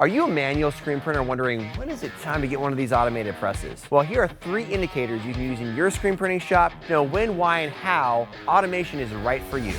Are you a manual screen printer wondering when is it time to get one of these automated presses? Well, here are 3 indicators you can use in your screen printing shop to know when, why, and how automation is right for you.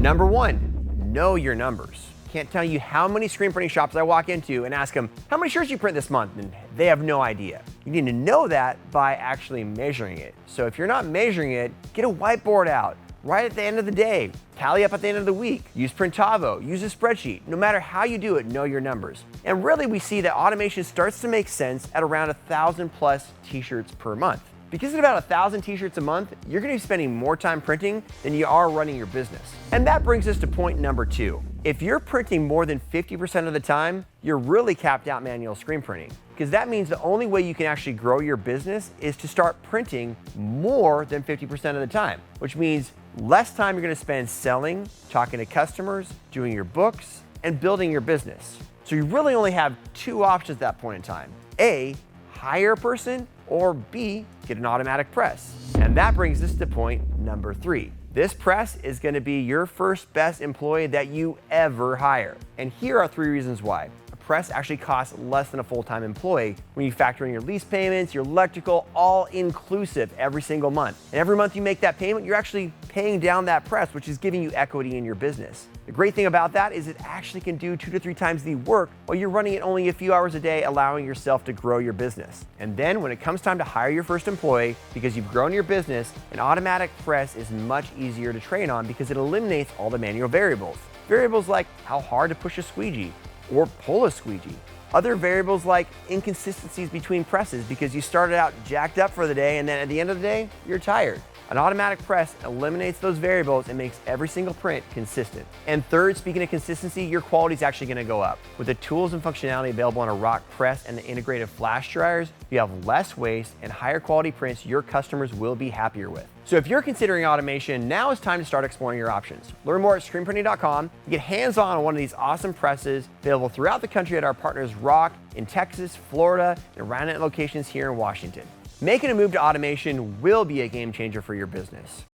Number 1, know your numbers. Can't tell you how many screen printing shops I walk into and ask them, how many shirts you print this month? And they have no idea. You need to know that by actually measuring it. So if you're not measuring it, get a whiteboard out. Right at the end of the day, tally up at the end of the week, use Printavo, use a spreadsheet. No matter how you do it, know your numbers. And really we see that automation starts to make sense at around 1,000 plus t-shirts per month. Because at about 1,000 t-shirts a month, you're gonna be spending more time printing than you are running your business. And that brings us to point number 2. If you're printing more than 50% of the time, you're really capped out manual screen printing. Because that means the only way you can actually grow your business is to start printing more than 50% of the time, which means less time you're gonna spend selling, talking to customers, doing your books, and building your business. So you really only have 2 options at that point in time. A, hire a person, or B, get an automatic press. And that brings us to point number 3. This press is gonna be your first best employee that you ever hire. And here are 3 reasons why. A press actually costs less than a full-time employee when you factor in your lease payments, your electrical, all inclusive every single month. And every month you make that payment, you're actually paying down that press, which is giving you equity in your business. The great thing about that is it actually can do 2 to 3 times the work while you're running it only a few hours a day, allowing yourself to grow your business. And then when it comes time to hire your first employee, because you've grown your business, an automatic press is much easier to train on because it eliminates all the manual variables. Variables like how hard to push a squeegee or pull a squeegee. Other variables like inconsistencies between presses because you started out jacked up for the day and then at the end of the day, you're tired. An automatic press eliminates those variables and makes every single print consistent. And third, speaking of consistency, your quality is actually gonna go up. With the tools and functionality available on a ROQ press and the integrated flash dryers, you have less waste and higher quality prints your customers will be happier with. So if you're considering automation, now is time to start exploring your options. Learn more at screenprinting.com. You get hands-on on one of these awesome presses available throughout the country at our partners ROQ in Texas, Florida, and Ryonet locations here in Washington. Making a move to automation will be a game changer for your business.